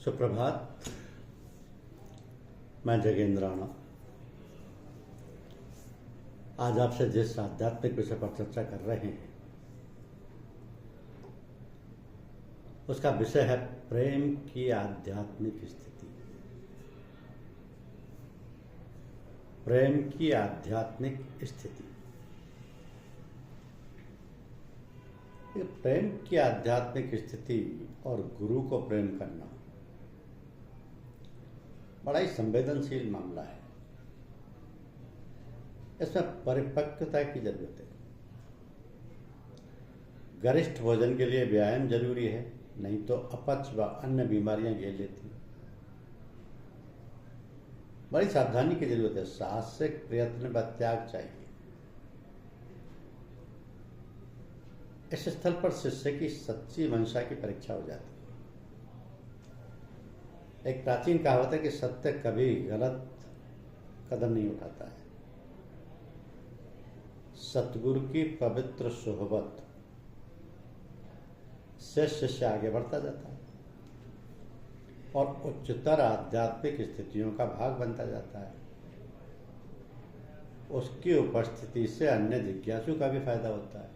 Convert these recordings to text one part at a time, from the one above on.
सुप्रभात। मैं जगेंद्र राणा आज आपसे जिस आध्यात्मिक विषय पर चर्चा कर रहे हैं उसका विषय है प्रेम की आध्यात्मिक स्थिति। प्रेम की आध्यात्मिक स्थिति। प्रेम की आध्यात्मिक स्थिति और गुरु को प्रेम करना बड़ा ही संवेदनशील मामला है। इसमें परिपक्वता की जरूरत है। गरिष्ठ भोजन के लिए व्यायाम जरूरी है, नहीं तो अपच व अन्य बीमारियां घेर लेती। बड़ी सावधानी की जरूरत है। साहसिक प्रयत्न व त्याग चाहिए। इस स्थल पर शिष्य की सच्ची मंशा की परीक्षा हो जाती है। एक प्राचीन कहावत है कि सत्य कभी गलत कदम नहीं उठाता है। सतगुरु की पवित्र सोहबत से शिष्य आगे बढ़ता जाता है और उच्चतर आध्यात्मिक स्थितियों का भाग बनता जाता है। उसकी उपस्थिति से अन्य जिज्ञासु का भी फायदा होता है।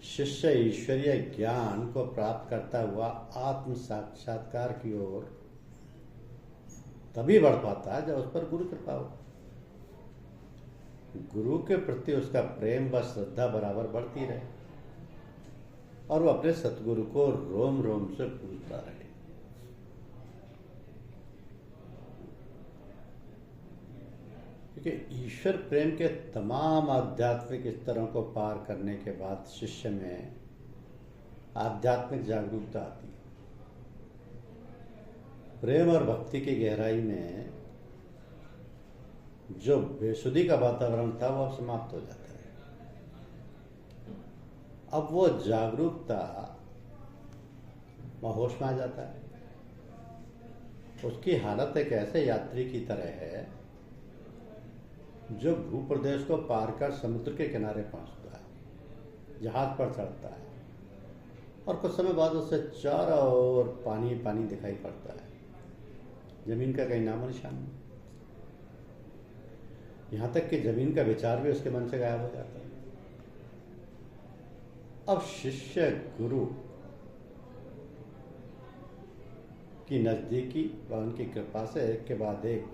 शिष्य ईश्वरीय ज्ञान को प्राप्त करता हुआ आत्म साक्षात्कार की ओर तभी बढ़ पाता है जब उस पर गुरु कृपा हो। गुरु के प्रति उसका प्रेम व श्रद्धा बराबर बढ़ती रहे और वो अपने सतगुरु को रोम रोम से पूजता रहे। क्योंकि ईश्वर प्रेम के तमाम आध्यात्मिक स्तरों को पार करने के बाद शिष्य में आध्यात्मिक जागरूकता आती है। प्रेम और भक्ति की गहराई में जो बेसुधी का वातावरण था वो समाप्त हो जाता है। अब वो जागरूकता होश में आ जाता है। उसकी हालत एक ऐसे यात्री की तरह है जो भूप्रदेश को पार कर समुद्र के किनारे पहुंचता है, जहाज पर चढ़ता है और कुछ समय बाद उससे चारों ओर पानी पानी दिखाई पड़ता है। जमीन का कहीं नामो निशान नहीं। यहां तक कि जमीन का विचार भी उसके मन से गायब हो जाता है। अब शिष्य गुरु की नजदीकी व उनकी कृपा से एक के बाद एक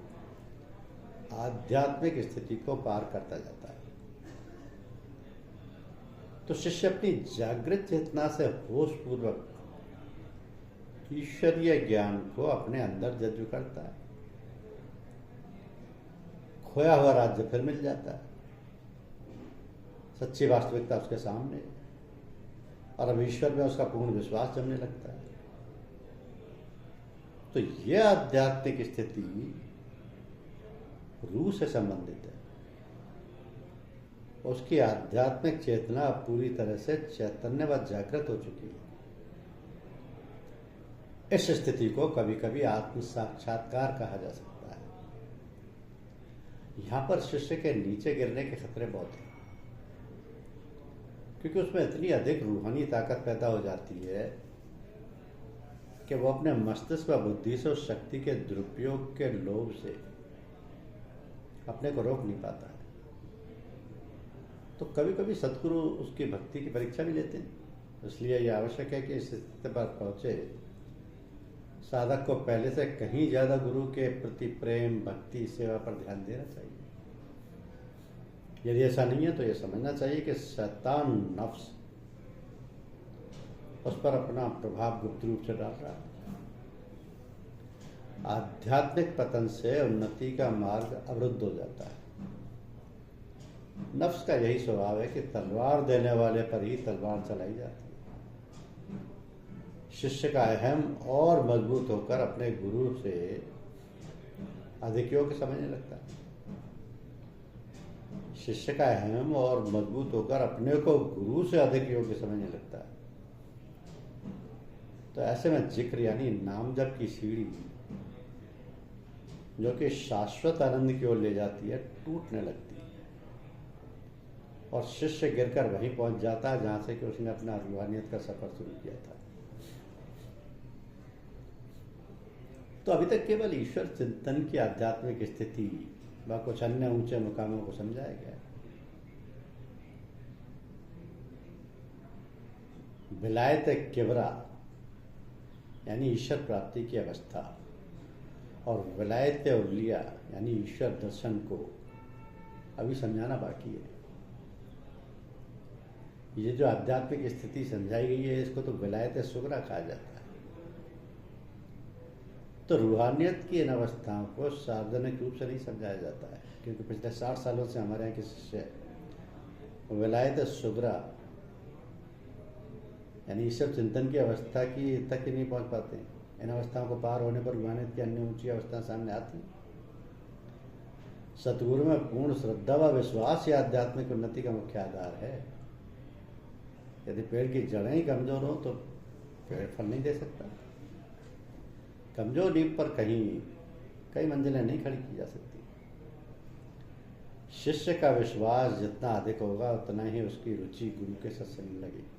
आध्यात्मिक स्थिति को पार करता जाता है। तो शिष्य अपनी जागृत चेतना से होशपूर्वक ईश्वरीय ज्ञान को अपने अंदर जज्ब करता है। खोया हुआ राज्य फिर मिल जाता है। सच्ची वास्तविकता उसके सामने और अब ईश्वर में उसका पूर्ण विश्वास जमने लगता है। तो यह आध्यात्मिक स्थिति रूह से संबंधित है। उसकी आध्यात्मिक चेतना पूरी तरह से चैतन्य व जागृत हो चुकी है। इस स्थिति को कभी कभी आत्म साक्षात्कार कहा जा सकता है। यहां पर शिष्य के नीचे गिरने के खतरे बहुत हैं, क्योंकि उसमें इतनी अधिक रूहानी ताकत पैदा हो जाती है कि वो अपने मस्तिष्क व बुद्धि से उस शक्ति के दुरुपयोग के लोभ से अपने को रोक नहीं पाता है। तो कभी कभी सतगुरु उसकी भक्ति की परीक्षा भी लेते हैं। इसलिए यह आवश्यक है कि इस स्थिति पर पहुंचे साधक को पहले से कहीं ज्यादा गुरु के प्रति प्रेम, भक्ति, सेवा पर ध्यान देना चाहिए। यदि ऐसा नहीं है तो यह समझना चाहिए कि शैतान नफ्स उस पर अपना प्रभाव गुप्त रूप से डाल रहा है। आध्यात्मिक पतन से उन्नति का मार्ग अवरुद्ध हो जाता है। नफ्स का यही स्वभाव है कि तलवार देने वाले पर ही तलवार चलाई जाती है। शिष्य का अहम और मजबूत होकर अपने गुरु से अधिक योग्य समझने लगता है। शिष्य का अहम और मजबूत होकर अपने को गुरु से अधिक योग्य समझने लगता है। तो ऐसे में जिक्र यानी नाम जप की सीढ़ी जो कि शाश्वत आनंद की ओर ले जाती है, टूटने लगती है और शिष्य गिरकर वहीं पहुंच जाता है जहां से कि उसने अपना रूहानियत का सफर शुरू किया था। तो अभी तक केवल ईश्वर चिंतन की आध्यात्मिक स्थिति व कुछ अन्य ऊंचे मुकामों को समझाया गया। विलायत किबरा यानी ईश्वर प्राप्ति की अवस्था और विलायत उलिया यानी ईश्वर दर्शन को अभी समझाना बाकी है। ये जो आध्यात्मिक स्थिति समझाई गई है इसको तो विलायत सुगरा कहा जाता है। तो रूहानियत की इन अवस्थाओं को सार्वजनिक रूप से नहीं समझाया जाता है, क्योंकि पिछले 60 सालों से हमारे यहाँ के शिष्य विलायत सुगरा यानी ईश्वर चिंतन की अवस्था की तक ही नहीं पहुंच पाते। इन अवस्थाओं को पार होने पर रूहानियत की अन्य ऊंची अवस्था सामने आती। सतगुरु में पूर्ण श्रद्धा व विश्वास ही आध्यात्मिक उन्नति का मुख्य आधार है। यदि पेड़ की जड़ें ही कमजोर हो तो पेड़ फल नहीं दे सकता। कमजोर नींव पर कई मंजिलें नहीं खड़ी की जा सकती। शिष्य का विश्वास जितना अधिक होगा उतना ही उसकी रुचि गुरु के सत्संग में लगेगी,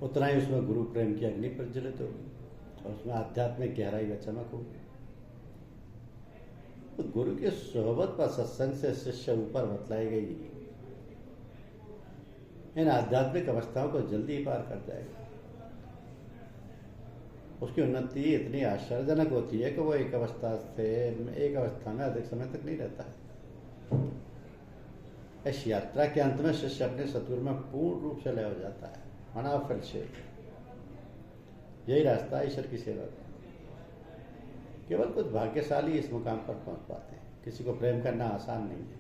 उतना ही उसमें गुरु प्रेम की अग्नि प्रज्वलित होगी और उसमें आध्यात्मिक गहराई व चमक होगी। तो गुरु के सोहबत पर सत्संग से शिष्य ऊपर बतलाई गई इन आध्यात्मिक अवस्थाओं को जल्दी ही पार कर जाएगा। उसकी उन्नति इतनी आश्चर्यजनक होती है कि वो एक अवस्था में अधिक समय तक नहीं रहता है। इस यात्रा के अंत में शिष्य अपने सतगुरु में पूर्ण रूप से लय हो जाता है। अनाफल से यही रास्ता ईश्वर की सेवा का। केवल कुछ भाग्यशाली इस मुकाम पर पहुंच पाते हैं। किसी को प्रेम करना आसान नहीं है।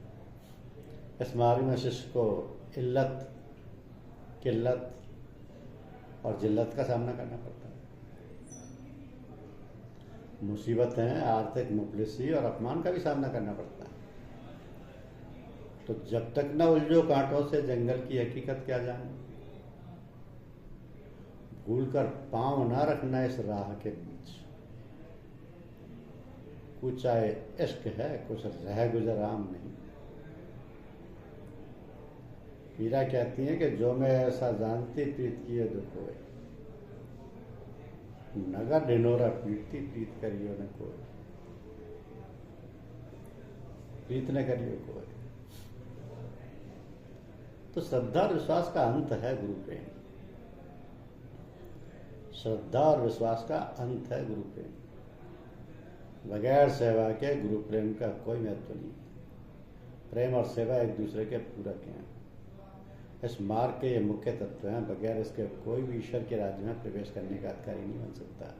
इस मार्ग में शिष्य को इल्लत, किल्लत और जिल्लत का सामना करना पड़ता है। मुसीबतें, आर्थिक मुफलिसी और अपमान का भी सामना करना पड़ता है। तो जब तक न उलझो कांटों से जंगल की हकीकत क्या जाने, भूलकर पांव ना रखना इस राह के बीच। कुछ चाहे इश्क है, कुछ रह गुजर आम नहीं। मीरा कहती है कि जो मैं ऐसा जानती प्रीत किए दुख होए, नगर ढिंढोरा पीटती प्रीत करियो न कोई, प्रीत न करियो कोई। तो श्रद्धा और विश्वास का अंत है गुरु प्रेम। श्रद्धा और विश्वास का अंत है गुरु प्रेम। बगैर सेवा के गुरु प्रेम का कोई महत्व नहीं। प्रेम और सेवा एक दूसरे के पूरक हैं। इस मार्ग के ये मुख्य तत्व हैं। बगैर इसके कोई भी ईश्वर के राज्य में प्रवेश करने का अधिकारी नहीं बन सकता।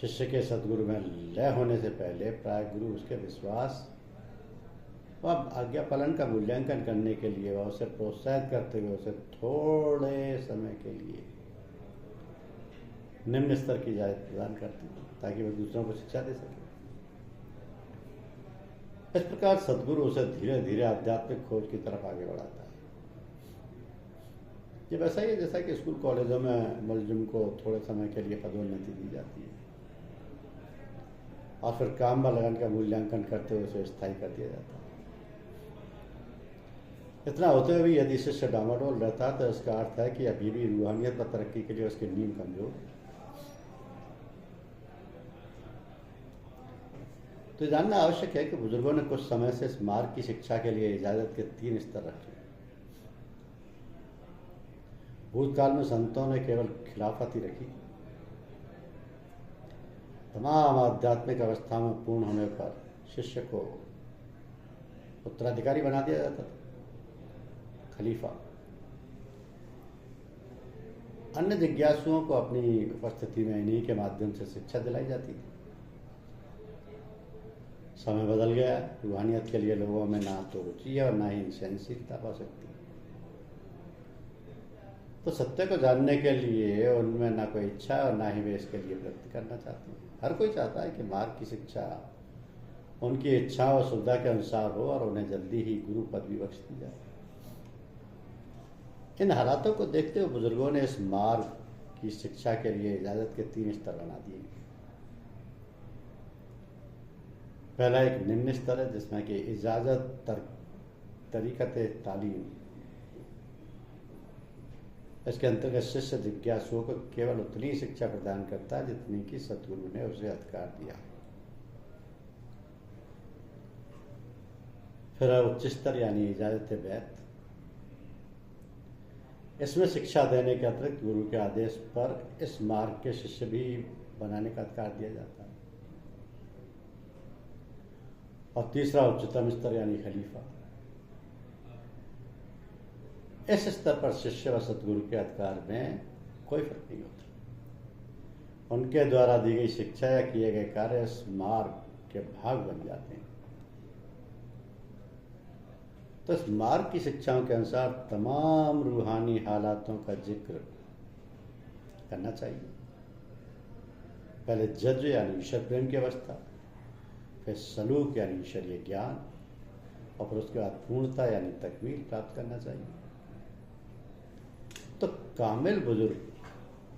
शिष्य के सदगुरु में लय होने से पहले प्राय गुरु उसके विश्वास व आज्ञा पालन का मूल्यांकन करने के लिए व उसे प्रोत्साहित करते हुए उसे थोड़े समय के लिए निम्न स्तर की इजाजत प्रदान करते हैं ताकि वह दूसरों को शिक्षा दे सके। इस प्रकार सदगुरु उसे धीरे धीरे आध्यात्मिक खोज की तरफ आगे बढ़ाता है। ये वैसा ही है जैसा कि स्कूल कॉलेजों में मुलजिम को थोड़े समय के लिए पदोन्नति दी जाती है और फिर काम व लगन का मूल्यांकन करते हुए उसे स्थायी कर दिया जाता है। इतना होते हुए भी यदि शिष्य डामाडोल रहता है तो इसका अर्थ है कि अभी भी रूहानियत पर तरक्की के लिए उसकी नींव कमजोर है। तो जानना आवश्यक है कि बुजुर्गों ने कुछ समय से इस मार्ग की शिक्षा के लिए इजाजत के 3 स्तर रखे। भूतकाल में संतों ने केवल खिलाफत ही रखी। तमाम आध्यात्मिक अवस्था में पूर्ण होने पर शिष्य को उत्तराधिकारी बना दिया जाता था, खलीफा। अन्य जिज्ञासुओं को अपनी उपस्थिति में इन्हीं के माध्यम से शिक्षा दिलाई जाती थी। समय बदल गया। रूहानियत के लिए लोगों में ना तो रुचि है और ना ही सहनशीलता पा सकती। तो सत्य को जानने के लिए उनमें ना कोई इच्छा और ना ही वे इसके लिए प्रयत्न करना चाहते हैं। हर कोई चाहता है कि मार्ग की शिक्षा उनकी इच्छा और सुविधा के अनुसार हो और उन्हें जल्दी ही गुरु पदवी बख्श दी जाए। इन हालातों को देखते हुए बुजुर्गों ने इस मार्ग की शिक्षा के लिए इजाजत के 3 स्तर बना दिए। पहला एक निम्न स्तर है जिसमें कि इजाजत तरीक़त तालीम इसके अंतर्गत शिष्य जिज्ञासुओं को केवल उतनी ही शिक्षा प्रदान करता है जितनी कि सतगुरु ने उसे अधिकार दिया। फिर उच्च स्तर यानी इजाजत वैत, इसमें शिक्षा देने के अतिरिक्त गुरु के आदेश पर इस मार्ग के शिष्य भी बनाने का अधिकार दिया जाता है। और तीसरा उच्चतम स्तर यानी खलीफा, इस स्तर पर शिष्य व सतगुरु के अधिकार में कोई फर्क नहीं होता। उनके द्वारा दी गई शिक्षा या किए गए कार्य इस मार्ग के भाग बन जाते हैं। तो इस मार्ग की शिक्षाओं के अनुसार तमाम रूहानी हालातों का जिक्र करना चाहिए। पहले जज यानी ईश्वर प्रेम की अवस्था, फिर सलूक यानी ईश्वरीय ज्ञान, और फिर उसके बाद पूर्णता यानी तकमील प्राप्त करना चाहिए। तो कामिल बुजुर्ग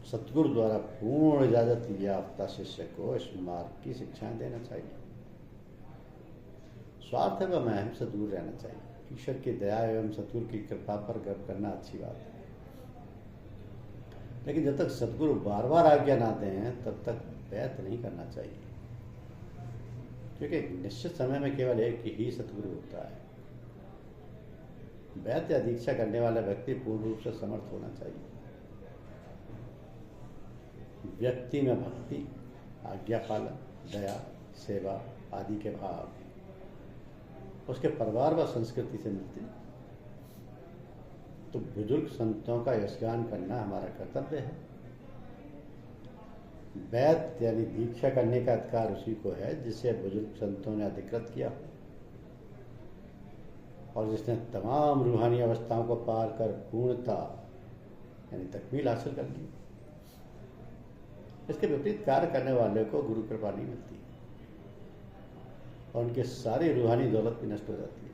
सतगुरु द्वारा पूर्ण इजाजत याफ्ता शिष्य को इस मार्ग की शिक्षाएं देना चाहिए। स्वार्थ व महम से दूर रहना चाहिए। ईश्वर की दया एवं सतगुरु की कृपा पर गर्व करना अच्छी बात है, लेकिन जब तक सतगुरु बार बार आज्ञा ना दें तब तक वैत नहीं करना चाहिए, क्योंकि निश्चित समय में केवल एक ही सतगुरु होता है। वैत या दीक्षा करने वाला व्यक्ति पूर्ण रूप से समर्थ होना चाहिए। व्यक्ति में भक्ति, आज्ञा पालन, दया, सेवा आदि के भाव उसके परिवार व संस्कृति से मिलते हैं। तो बुजुर्ग संतों का यशगान करना हमारा कर्तव्य है। वैत यानी दीक्षा करने का अधिकार उसी को है जिसे बुजुर्ग संतों ने अधिकृत किया और जिसने तमाम रूहानी अवस्थाओं को पार कर पूर्णता यानी तकमील हासिल कर ली। इसके विपरीत कार्य करने वाले को गुरु कृपा नहीं मिलती और उनकी सारी रूहानी दौलत भी नष्ट हो जाती है।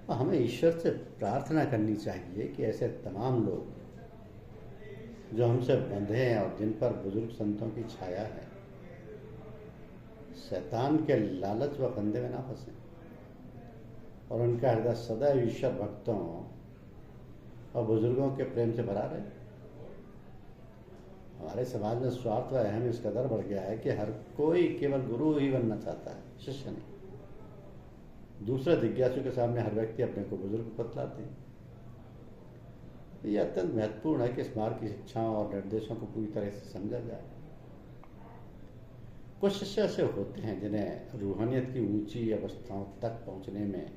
और हमें ईश्वर से प्रार्थना करनी चाहिए कि ऐसे तमाम लोग जो हमसे बंधे हैं और जिन पर बुजुर्ग संतों की छाया है, शैतान के लालच व फंदे में ना फंसे और उनका हृदय सदैव ईश्वर भक्तों और बुजुर्गों के प्रेम से भरा रहे। हमारे समाज में स्वार्थ व अहम इस कदर बढ़ गया है कि हर कोई केवल गुरु ही बनना चाहता है, शिष्य नहीं। दूसरे जिज्ञासु के सामने हर व्यक्ति अपने को बुजुर्ग बतलाते हैं। ये अत्यंत महत्वपूर्ण है कि इस मार्ग की शिक्षाओं और निर्देशों को पूरी तरह से समझा जाए। कुछ शिष्य ऐसे होते हैं जिन्हें रूहानियत की ऊंची अवस्थाओं तक पहुंचने में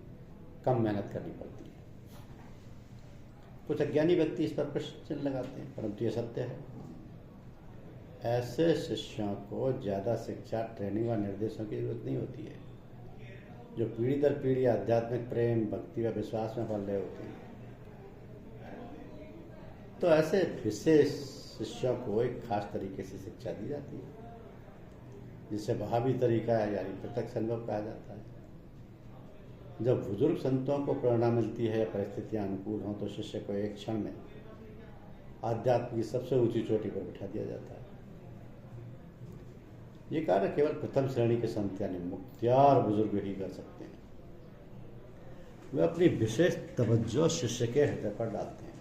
कम मेहनत करनी पड़ती है। कुछ अज्ञानी व्यक्ति इस पर प्रश्न चिन्ह लगाते हैं, परंतु यह सत्य है। ऐसे शिष्यों को ज़्यादा शिक्षा, ट्रेनिंग व निर्देशों की जरूरत नहीं होती है, जो पीढ़ी दर पीढ़ी आध्यात्मिक प्रेम, भक्ति व विश्वास में पल रहे होते हैं। तो ऐसे विशेष शिष्यों को एक खास तरीके से शिक्षा दी जाती है, जिसे वहाबी तरीका है यानी प्रत्यक्ष अनुभव कहा जाता है। जब बुजुर्ग संतों को प्रेरणा मिलती है या परिस्थितियां अनुकूल हों तो शिष्य को एक क्षण में आध्यात्म की सबसे ऊंची चोटी पर बिठा दिया जाता है। ये कार्य केवल प्रथम श्रेणी के संत यानी मुख्तियार बुजुर्ग ही कर सकते हैं। वे अपनी विशेष तवज्जो शिष्य के हृदय पर डालते हैं।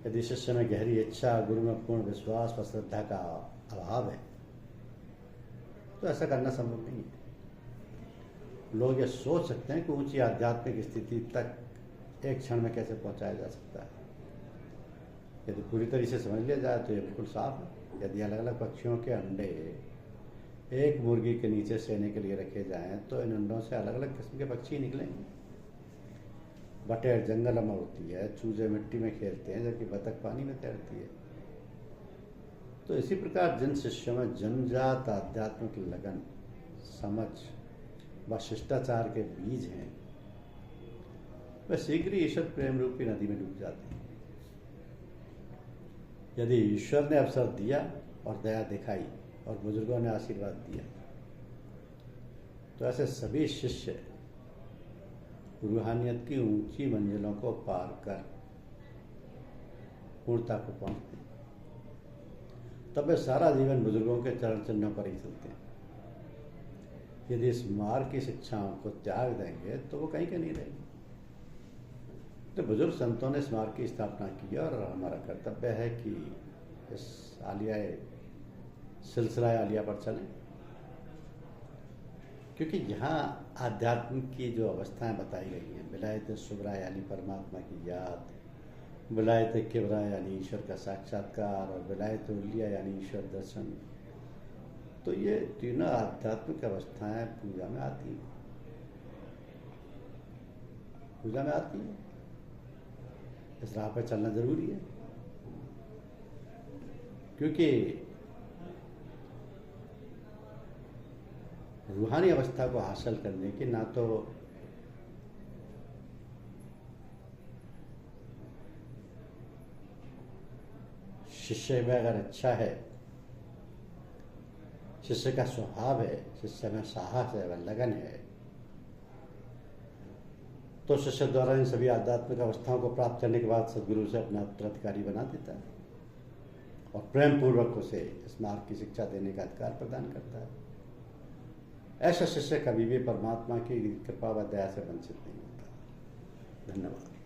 यदि शिष्य में गहरी इच्छा, गुरु में पूर्ण विश्वास व श्रद्धा का अभाव है तो ऐसा करना संभव नहीं है। लोग ये सोच सकते हैं कि ऊंची आध्यात्मिक स्थिति तक एक क्षण में कैसे पहुंचाया जा सकता है। यदि पूरी तरीके से समझ लिया जाए तो ये बिल्कुल साफ है। यदि अलग अलग पक्षियों के अंडे एक मुर्गी के नीचे सेने के लिए रखे जाएं तो इन अंडों से अलग अलग किस्म के पक्षी निकलेंगे। बटेर जंगल में उड़ती है, चूजे मिट्टी में खेलते हैं, जबकि बतख पानी में तैरती है। तो इसी प्रकार जिन शिष्यों में जन्मजात आध्यात्मिक लगन, समझ व शिष्टाचार के बीज हैं, वे शीघ्र ही ईश्वर प्रेम रूपी नदी में डूब जाते हैं। यदि ईश्वर ने अवसर दिया और दया दिखाई और बुजुर्गों ने आशीर्वाद दिया तो ऐसे सभी शिष्य रूहानियत की ऊंची मंजिलों को पार कर पूर्णता को पहुंचते हैं। तब वे सारा जीवन बुजुर्गों के चरण चिन्हों पर ही चलते हैं। यदि इस मार्ग की शिक्षाओं को त्याग देंगे तो वो कहीं के नहीं रहेंगे। तो बुजुर्ग संतों ने स्मारक की स्थापना की और हमारा कर्तव्य है कि इस आलिया सिलसिला आलिया पर चलें, क्योंकि यहाँ आध्यात्म की जो अवस्थाएं बताई गई हैं, विलायत सुगरा यानी परमात्मा की याद, विलायत किबरा यानी ईश्वर का साक्षात्कार, और विलायत उलिया यानी ईश्वर दर्शन, तो ये तीनों आध्यात्मिक अवस्थाएं पूजा में आती हैं। पूजा में आती है, इस राह पर चलना जरूरी है, क्योंकि रूहानी अवस्था को हासिल करने की ना तो शिष्य में अगर अच्छा है, शिष्य का स्वभाव है, शिष्य में साहस है, वह लगन है, तो शिष्य द्वारा इन सभी आध्यात्मिक अवस्थाओं को प्राप्त करने के बाद सदगुरु से अपना उत्तराधिकारी बना देता है और प्रेम पूर्वक उसे इस मार्ग की शिक्षा देने का अधिकार प्रदान करता है। ऐसा शिष्य कभी भी परमात्मा की कृपा व दया से वंचित नहीं होता। धन्यवाद।